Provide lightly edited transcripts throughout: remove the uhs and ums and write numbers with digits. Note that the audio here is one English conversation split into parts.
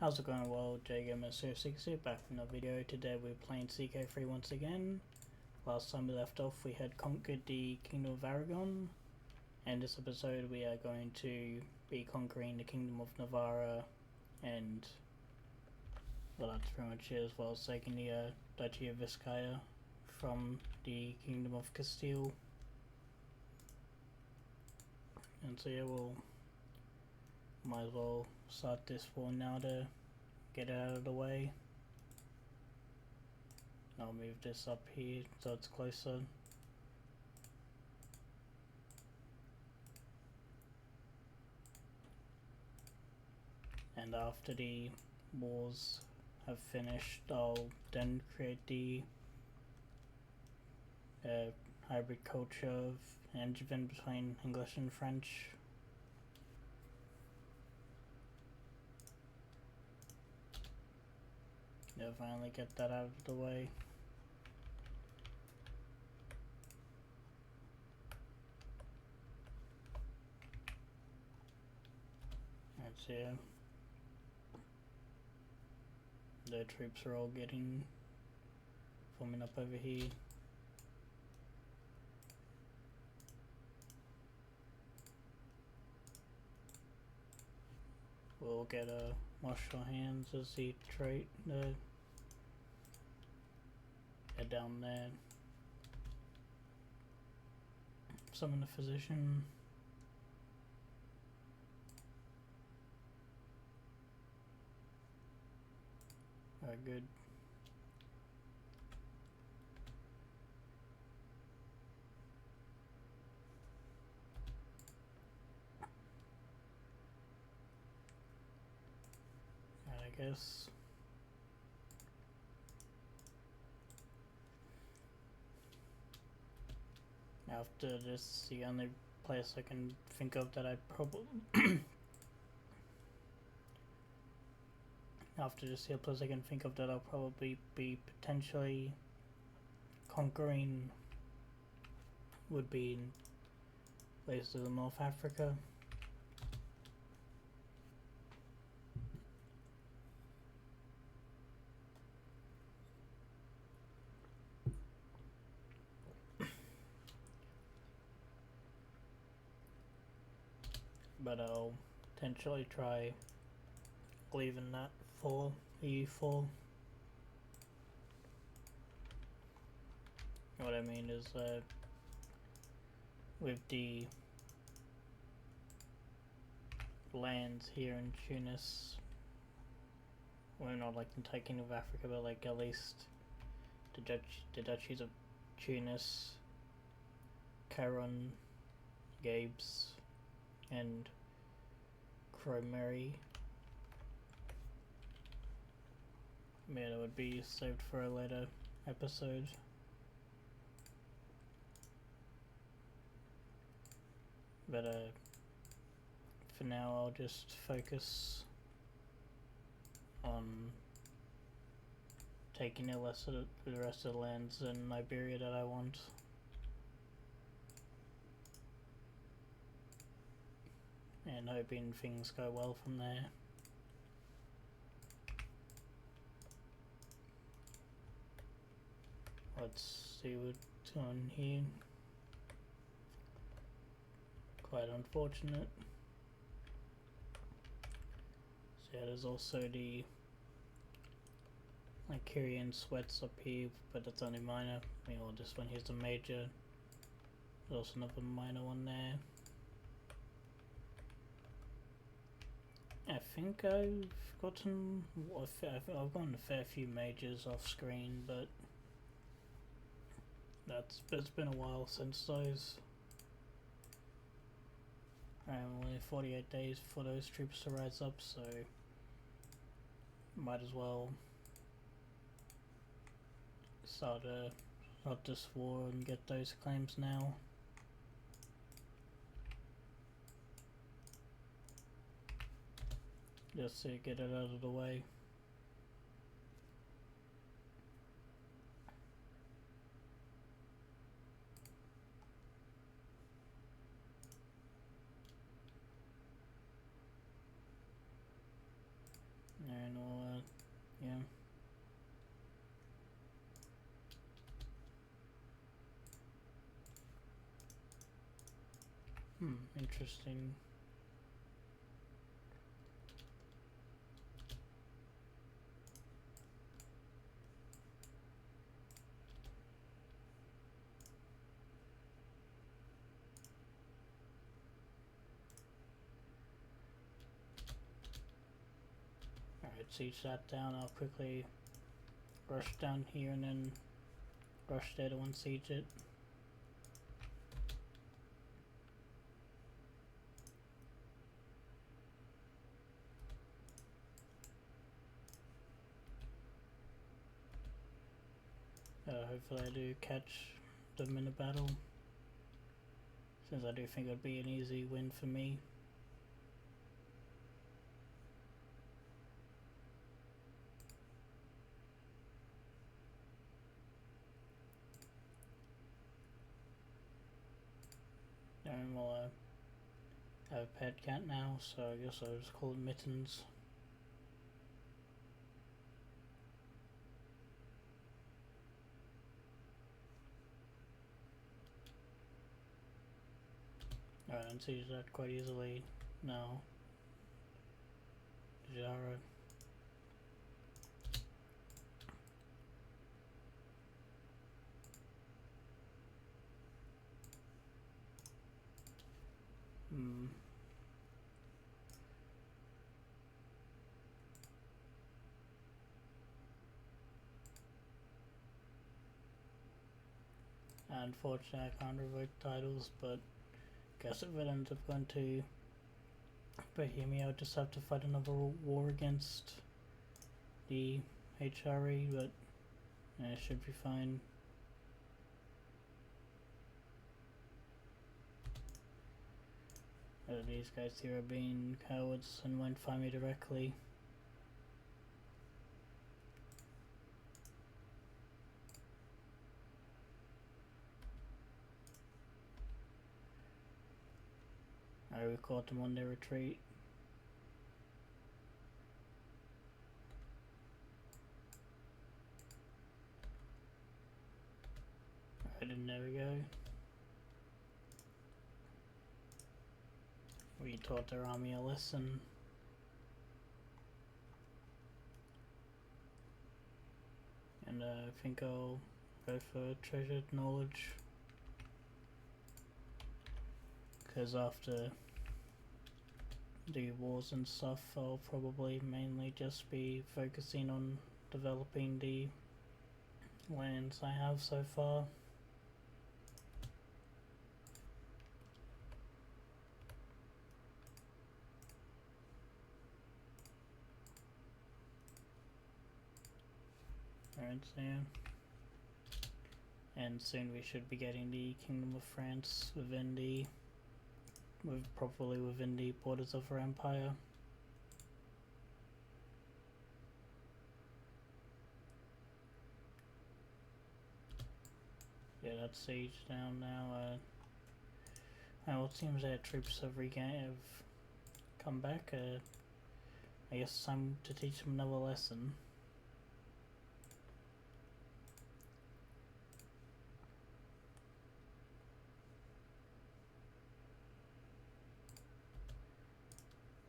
How's it going? Well, JGamer06 here, back in another video. Today we're playing CK3 once again. Last time we left off we had conquered the Kingdom of Aragon, and this episode we are going to be conquering the Kingdom of Navarra, and well, that's pretty much it, as well as taking the Duchy of Vizcaya from the Kingdom of Castile. And so yeah, we'll might as well start this war now to get it out of the way. I'll move this up here so it's closer. And after the wars have finished, I'll then create the hybrid culture of Angevin between English and French. Yeah, finally get that out of the way. That's it. The troops are all forming up over here. We'll get a wash our hands as the trait head down there. Summon the physician. Alright, good. I guess after this, the only place I can think of that I probably after this, the place I can think of that I'll probably be potentially conquering would be in places of North Africa. But I'll potentially try leaving that for E4. What I mean is with the lands here in Tunis, we're not like taking of Africa, but like at least the duchies of Tunis, Caron, Gabes, and Cromeri. Man, it would be saved for a later episode. But for now I'll just focus on taking the rest of the lands in Iberia that I want. And hoping things go well from there. Let's see what's on here. Quite unfortunate. So yeah, there's also the Lycurian sweats up here, but it's only minor. I mean, well, this one here's a major. There's also another minor one there. I think I've gotten I've gotten a fair few majors off screen, but it's been a while since those. Only 48 days for those troops to rise up, so might as well start this war and get those claims now. Just to get it out of the way. And Interesting. Alright, siege that down. I'll quickly rush down here and then rush there to unsiege it. Hopefully I do catch them in a battle, since I do think it would be an easy win for me. And well, I have a pet cat now, so I guess I'll just call it Mittens. Alright, and siege that quite easily now. Jara. Unfortunately, I can't revoke titles, but guess if it ends up going to Bohemia, I'll just have to fight another war against the HRE, but it should be fine. These guys here are being cowards and won't find me directly. We caught them on their retreat. Alright, and there we go. We taught their army a lesson. And I think I'll go for treasured knowledge, because after the wars and stuff, I'll probably mainly just be focusing on developing the lands I have so far. Alright, so yeah. And soon we should be getting the Kingdom of France within the probably within the borders of our empire. Yeah, that's siege down now. Well, it seems their troops have come back. I guess it's time to teach them another lesson.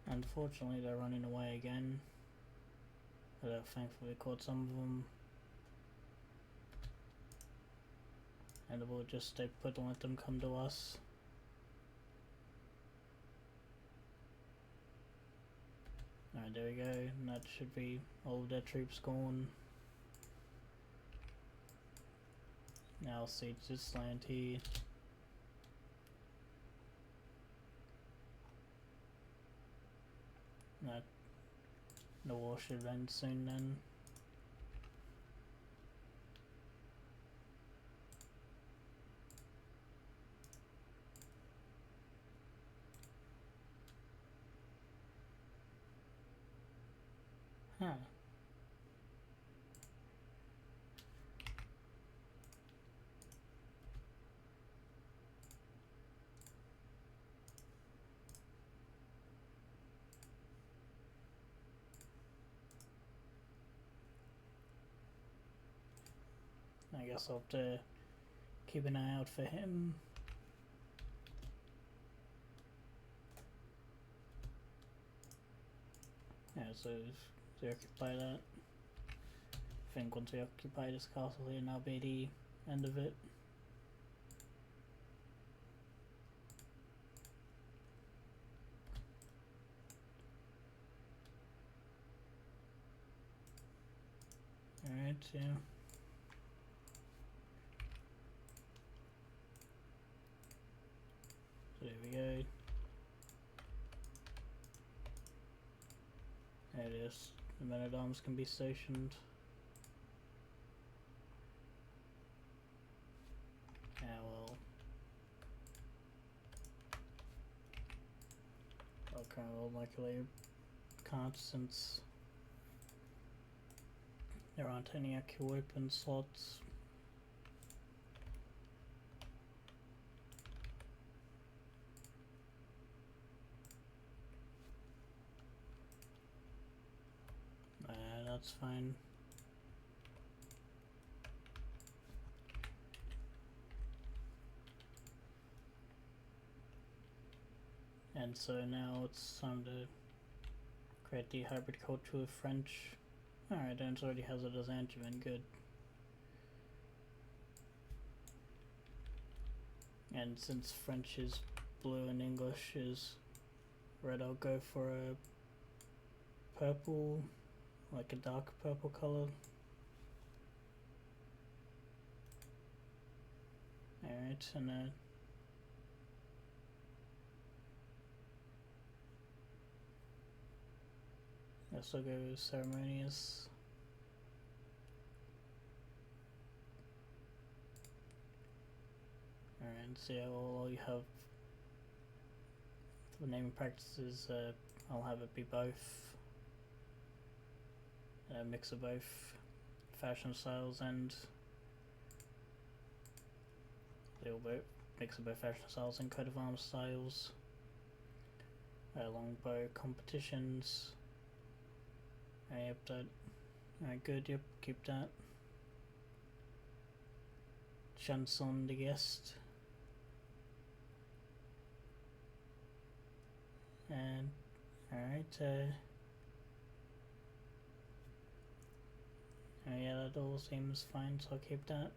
Unfortunately, they're running away again, but I thankfully caught some of them, and we'll just stay put and let them come to us. Alright, there we go, and that should be all of their troops gone. Now I'll siege this land here. That the war should end soon then. Huh. I guess I'll have to keep an eye out for him. so they occupy that. I think once we occupy this castle here, that'll be the end of it. Alright, yeah. So there we go. There it is. The men-at-arms can be stationed. Yeah, well. Okay, well, likely can't since there aren't any actual open slots. That's fine. And so now it's time to create the hybrid culture with French. Alright, and it already has it as Angevin, good. And since French is blue and English is red, I'll go for a purple, like a dark purple color. Alright, and let's go ceremonious. Alright, so yeah, well, you have for the naming practices, I'll have it be both. A mix of both fashion styles and mix of both fashion styles and coat of arms styles. Longbow competitions. Yep, that. Alright, good, yep, keep that. Chanson de guest. And, alright, oh yeah, that all seems fine, so I'll keep that.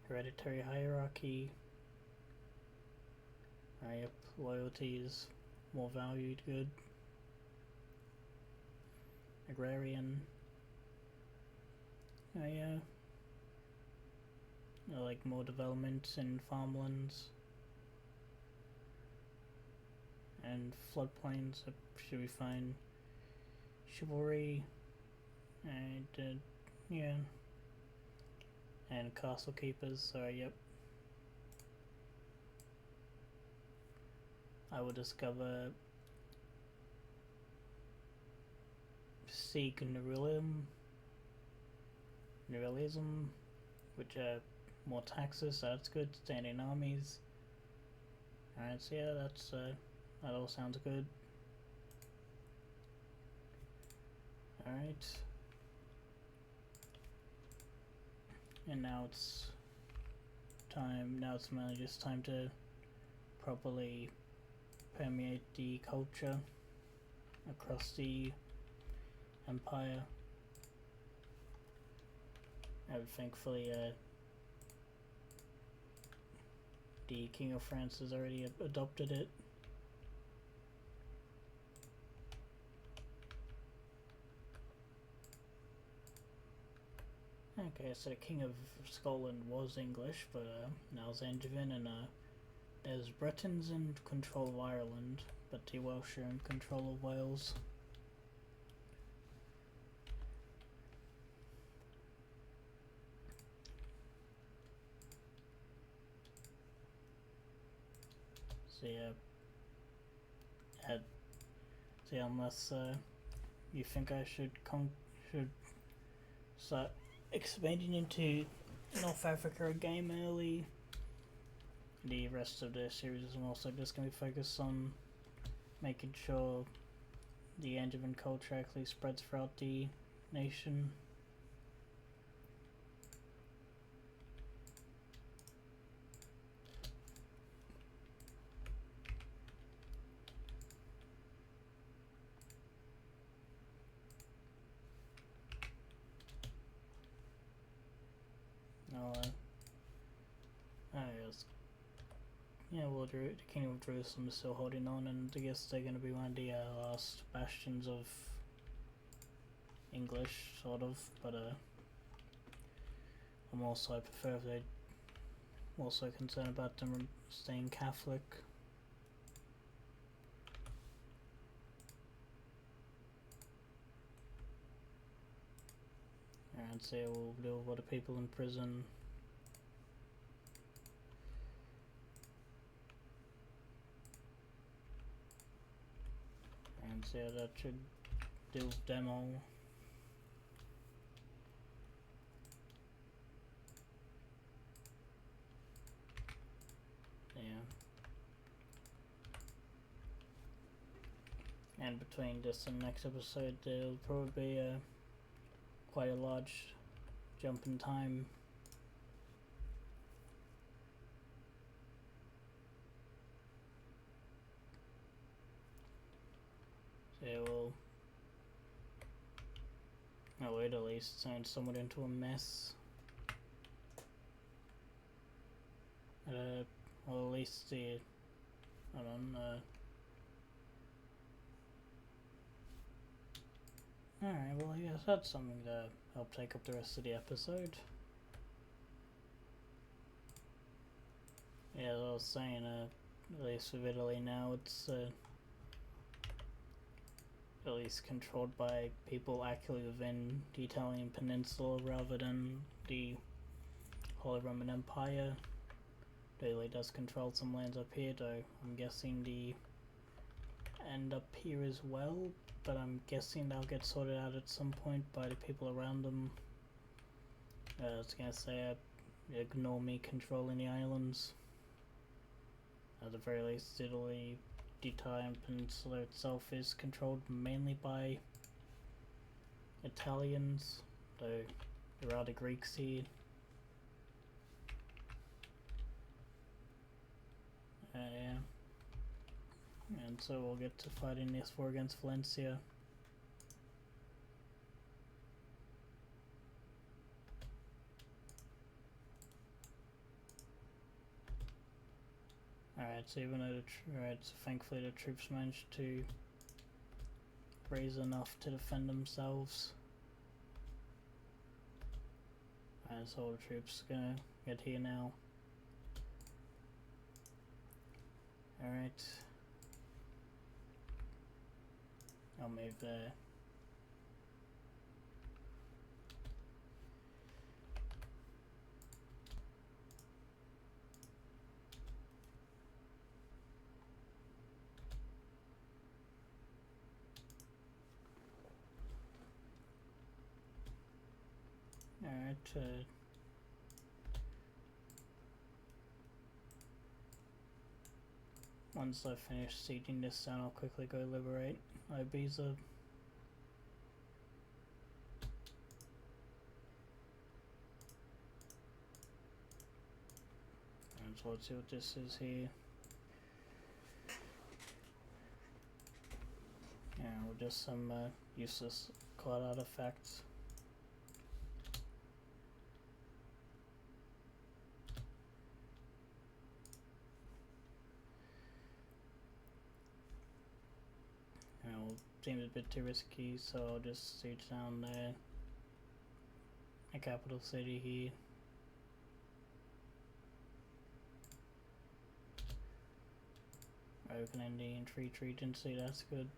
Hereditary hierarchy. Yep, loyalty is more valued, good. Agrarian. Oh yeah. I like more development in farmlands. And floodplains, that should be fine. Chivalry. And yeah. And castle keepers, so yep. I will discover Sikh Neurialism, which are more taxes, so that's good. Standing armies. Alright, so yeah, that's that all sounds good. Alright. And now it's mainly just time to properly permeate the culture across the empire. And thankfully the King of France has already adopted it. Okay, so the King of Scotland was English, but now it's Angevin, and there's Britons in control of Ireland, but the Welsh are in control of Wales. So yeah, unless you think I should start expanding into North Africa game early. The rest of the series is also just going to be focused on making sure the Angevin culture actually spreads throughout the nation. yeah, well, the Kingdom of Jerusalem is still holding on, and I guess they're going to be one of the last bastions of English, sort of, but I'm also, I prefer if they're also concerned about them staying Catholic. And so we'll deal with the people in prison. And so that should deal with them all. Yeah. And between this and next episode, there'll probably be quite a large jump in time. So we'll wait, at least turn somewhat into a mess. Or at least the, hold on, alright, well I guess that's something to help take up the rest of the episode. Yeah, as I was saying, at least with Italy now, it's at least controlled by people actually within the Italian peninsula rather than the Holy Roman Empire. Italy does control some lands up here, though I'm guessing the end up here as well, but I'm guessing they'll get sorted out at some point by the people around them. I was gonna say, ignore me controlling the islands. At the very least, Italy, the Italian peninsula itself is controlled mainly by Italians, though there are the Greeks here. Yeah. And so we'll get to fighting this war against Valencia. Alright, so even though so thankfully the troops managed to raise enough to defend themselves. Alright, so all the troops are gonna get here now. Alright. I'll move there. Alright, once I finish sieging this town, I'll quickly go liberate Ibiza. And so let's see what this is here. Yeah, we're just some useless cloud artifacts. Seems a bit too risky, so I'll just siege down there. A capital city here. Open the Entreat Regency, that's good.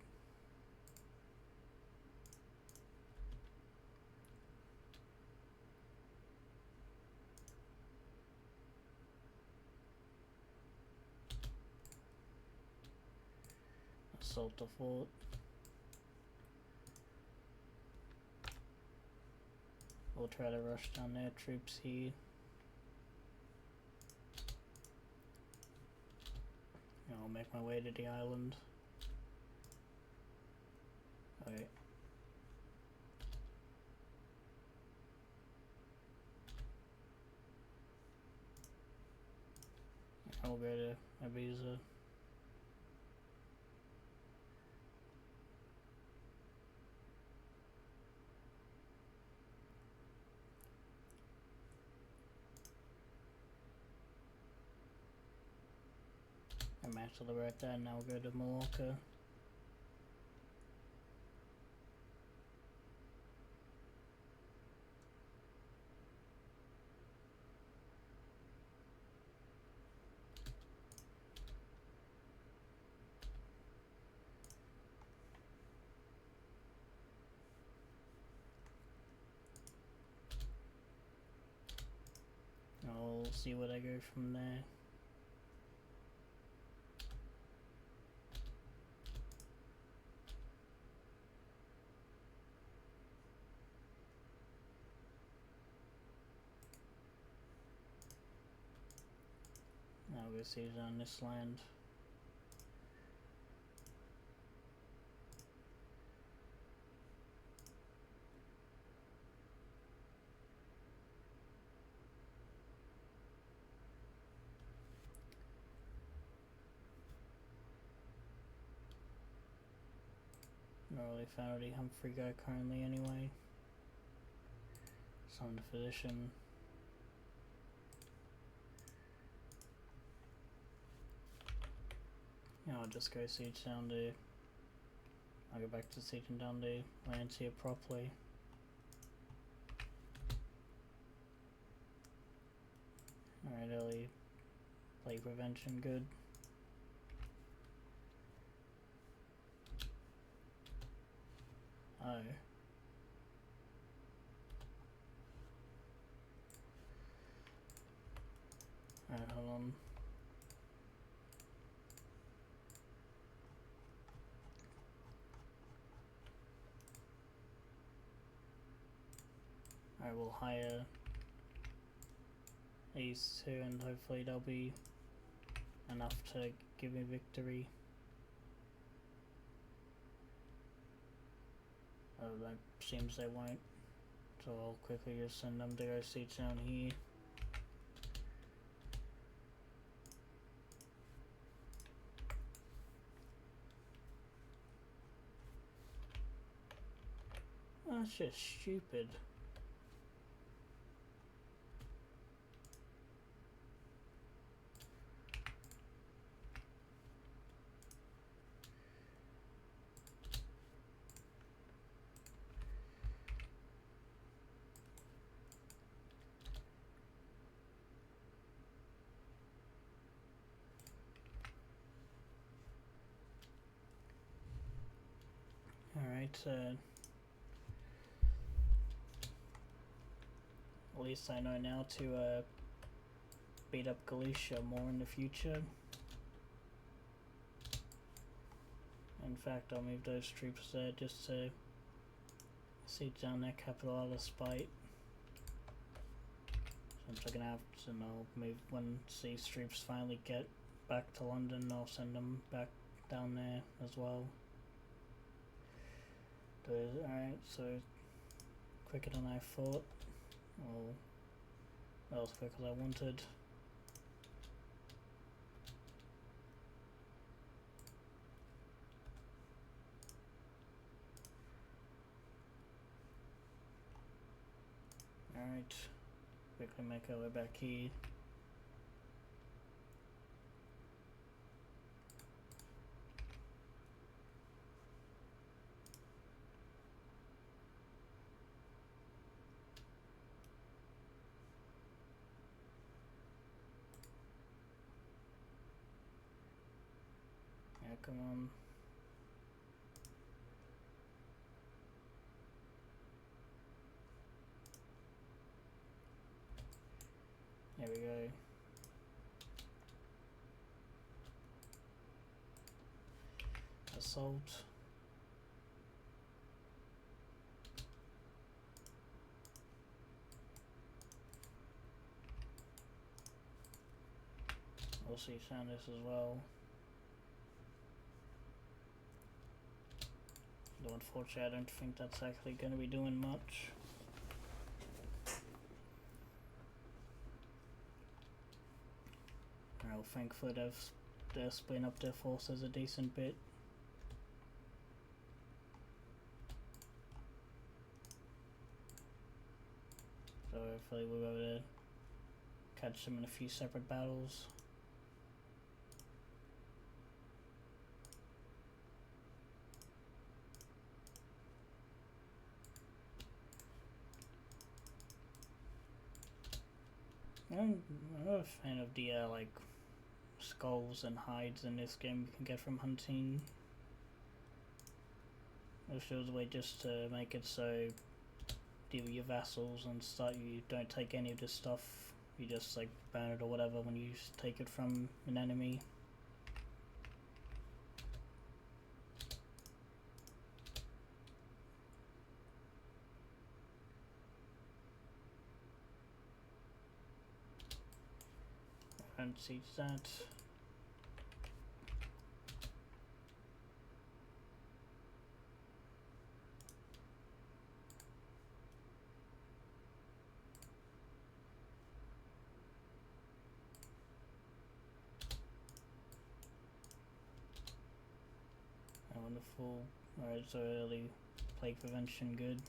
Assault the fort. We'll try to rush down their troops here. I'll make my way to the island. Okay. I'll go to Ibiza. back to the road there, now we'll go to Mallorca. I'll see where I go from there. Now we'll see it on this land. Not really found any Humphrey guy currently anyway. Some physician. Yeah, I'll just go siege down there. I'll go back to sieging down the lands here properly. Alright, early play prevention, good. Oh. Alright, hold on. I will hire these two and hopefully they'll be enough to give me victory. Oh, that seems they won't. So I'll quickly just send them to go siege down here. That's just stupid. Alright, at least I know now to beat up Galicia more in the future. In fact, I'll move those troops there just to siege down their capital out of spite. So I'm just gonna have to move when these troops finally get back to London. I'll send them back down there as well. Alright, so quicker than I thought. Well, that was quick as I wanted. Alright, quickly make our way back here. Yeah, come on. There we go. Assault. We'll see Sanders as well. Though unfortunately I don't think that's actually going to be doing much. Well, thankfully they're splitting up their forces a decent bit. So hopefully we'll be able to catch them in a few separate battles. I'm not a fan of the like skulls and hides in this game you can get from hunting. I wish there was a way just to make it so deal with your vassals and stuff, you don't take any of this stuff, you just like burn it or whatever when you take it from an enemy. I don't see that. Wonderful. Alright, so early plague prevention, good.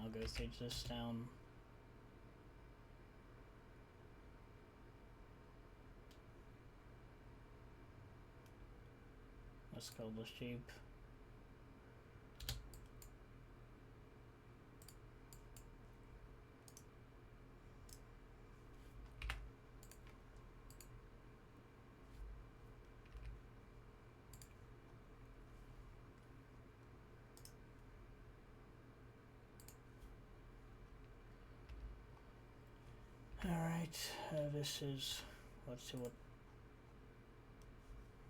I'll go siege this down. Let's kill the sheep. Alright, this is, let's see what,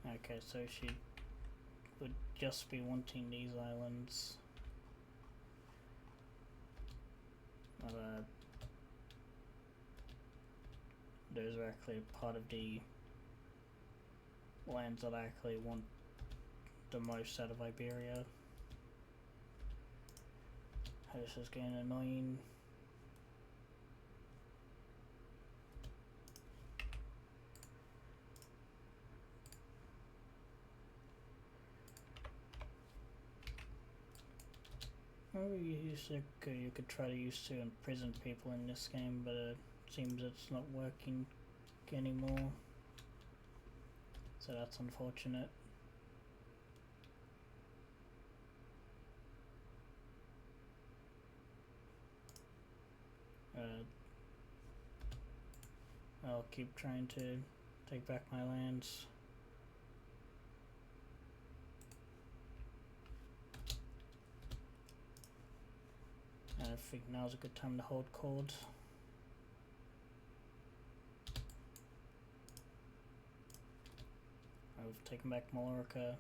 okay, so she would just be wanting these islands. Those are actually part of the lands that I actually want the most out of Iberia. This is getting annoying. You could try to use to imprison people in this game, but it seems it's not working anymore. So that's unfortunate. I'll keep trying to take back my lands. I think now's a good time to hold court. I've taken back Mallorca.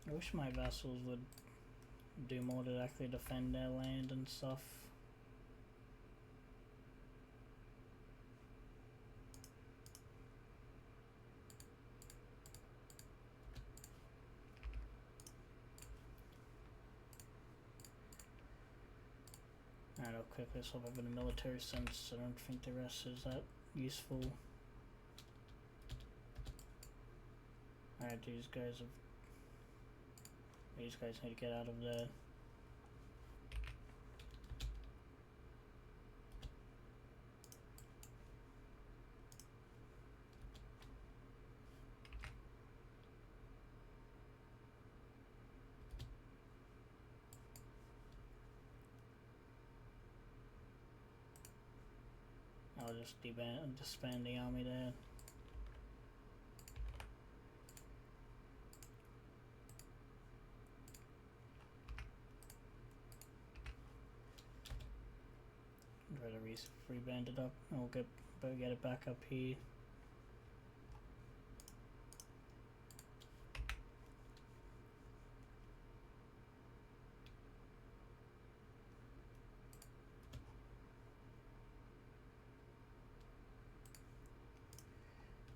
I wish my vassals would do more to actually defend their land and stuff. Alright, I'll quickly swap over to military since I don't think the rest is that useful. Alright, these guys need to get out of there. I'll just disband the army there. Try to reband it up. I'll get it back up here.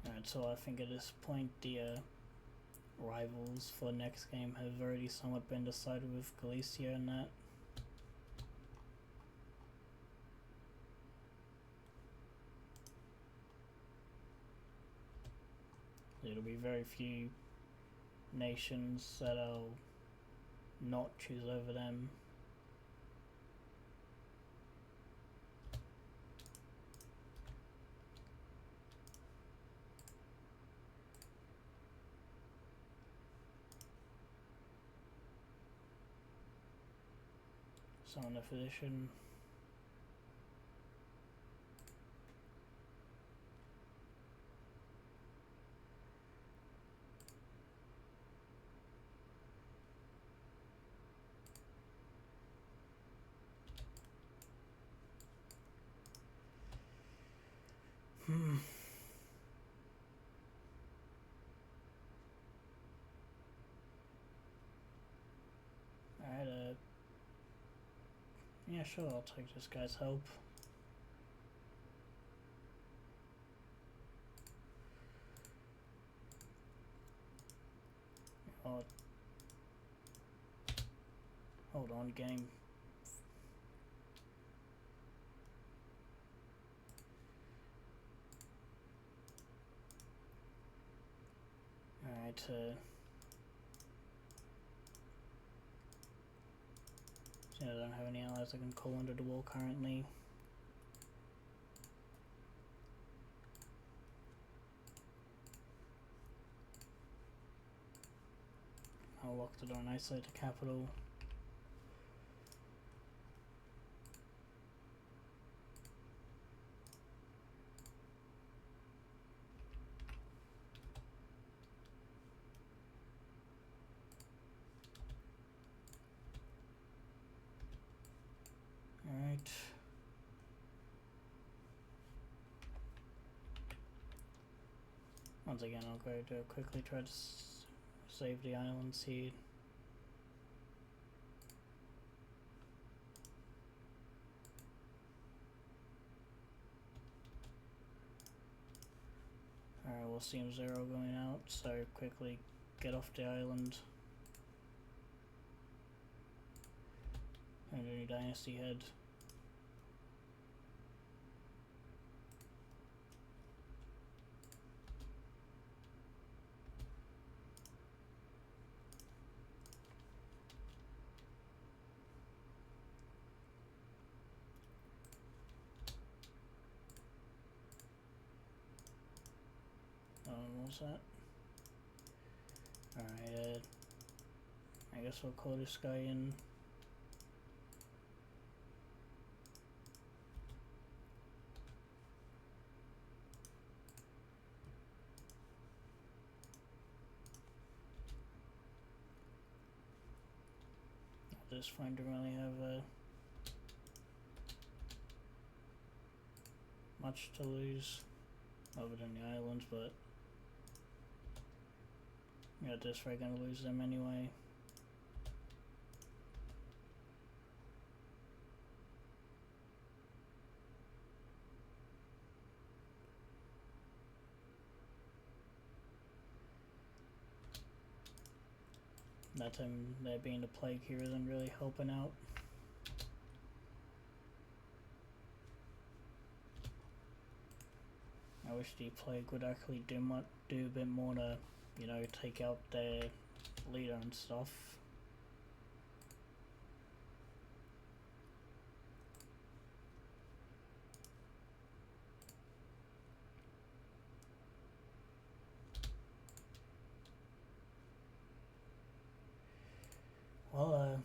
Alright, so I think at this point the rivals for next game have already somewhat been decided with Galicia and that. There'll be very few nations that I'll not choose over them. on the position. Alright, yeah, sure, I'll take this guy's help. Oh, hold on, game. Alright, so I don't have any allies I can call into the war currently. I'll lock the door and isolate the capital. Alright. Once again, I'll go to quickly try to save the island seed. Alright, we'll see him 0 going out, so quickly get off the island. And any dynasty head. What was that? Alright, I guess we'll call this guy in. At this point, don't really have much to lose other than the islands, but at this rate, gonna lose them anyway. That time, there being the plague here isn't really helping out. I wish the plague would actually do a bit more to, you know, take out their leader and stuff. Well,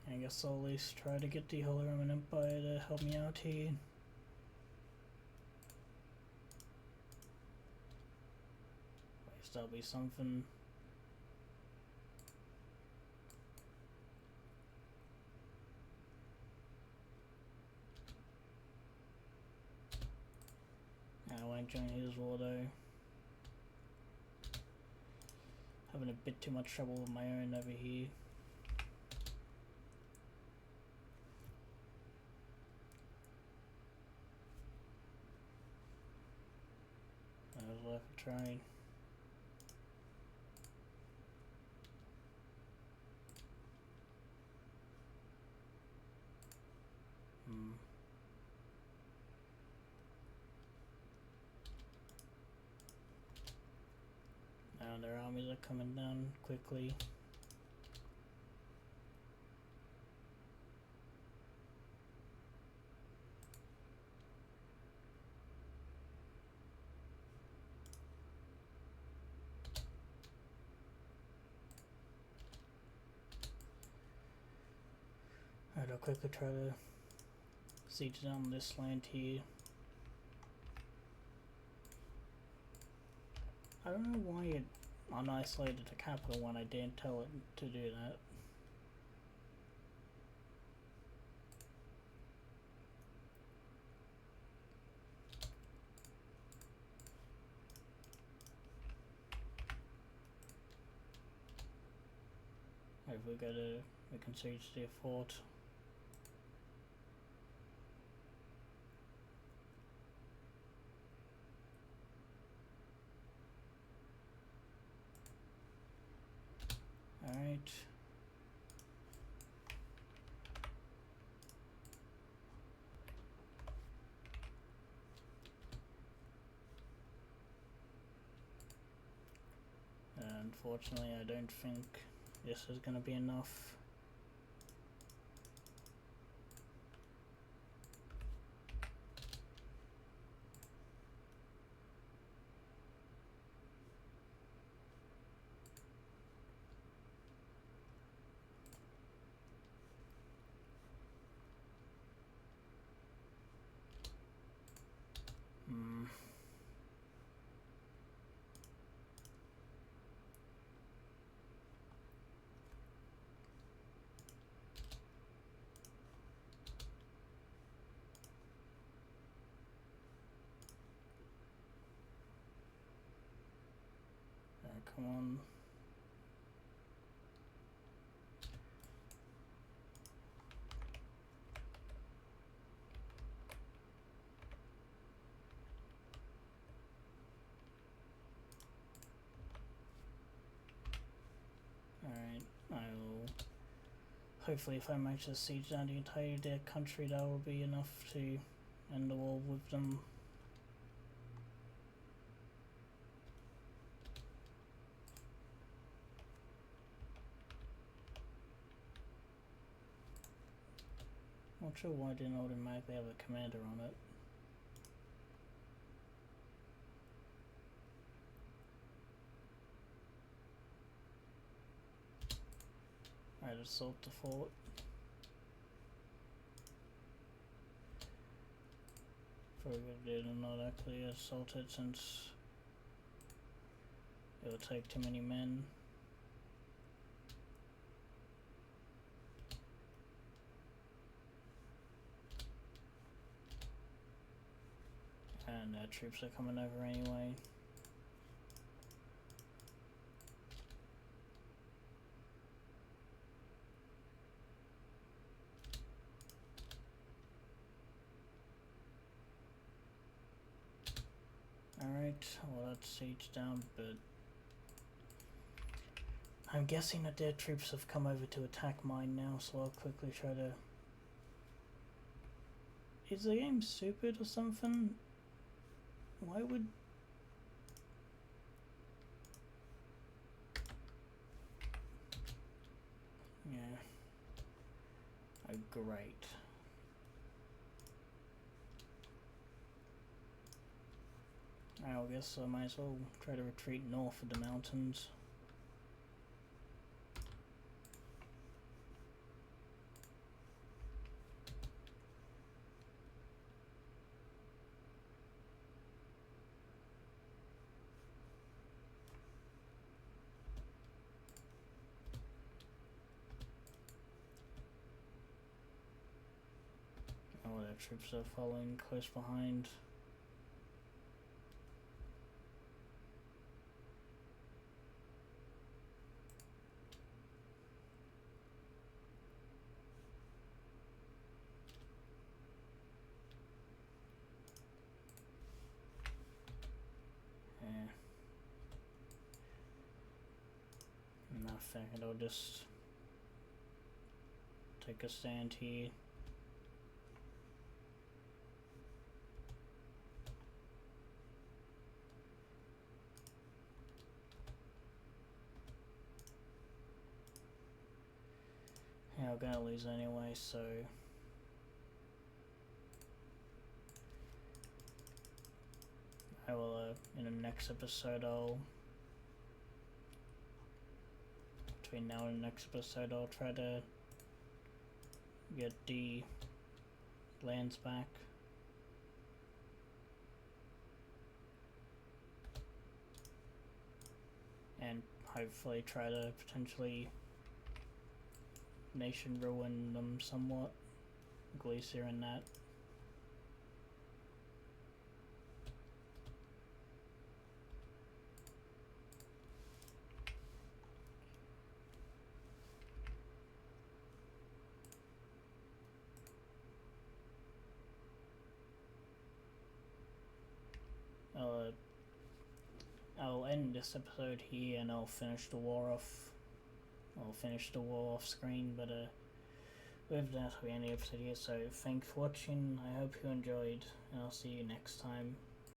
I guess I'll at least try to get the Holy Roman Empire to help me out here. At least that'll be something. I won't join his war though. Having a bit too much trouble with my own over here. That was worth a try. Now their armies are coming down quickly. I'll quickly try to siege down this land here. I don't know why it unisolated the capital when I didn't tell it to do that. If we can siege their fort. Alright. Unfortunately, I don't think this is going to be enough. Come on. Alright, I will. Hopefully, if I manage to siege down the entire their country, that will be enough to end the war with them. Not sure why I didn't automatically have a commander on it. Alright, assault the fort. Probably did not actually assault it since it would take too many men. And their troops are coming over anyway. Alright, well that's siege down, but I'm guessing that their troops have come over to attack mine now, so I'll quickly try to... Is the game stupid or something? Why would... Yeah. Oh, great. I guess I might as well try to retreat north of the mountains. Oh, their troops are following close behind. Nothing, it'll just take a stand here. Yeah, I'm gonna lose anyway, so I will, in the next episode, between now and the next episode, I'll try to get the lands back. And hopefully try to potentially nation ruin them somewhat. Glacier and that. I'll end this episode here and I'll finish the war off. I'll finish the war off screen, but with that we end the episode here, so thanks for watching, I hope you enjoyed, and I'll see you next time.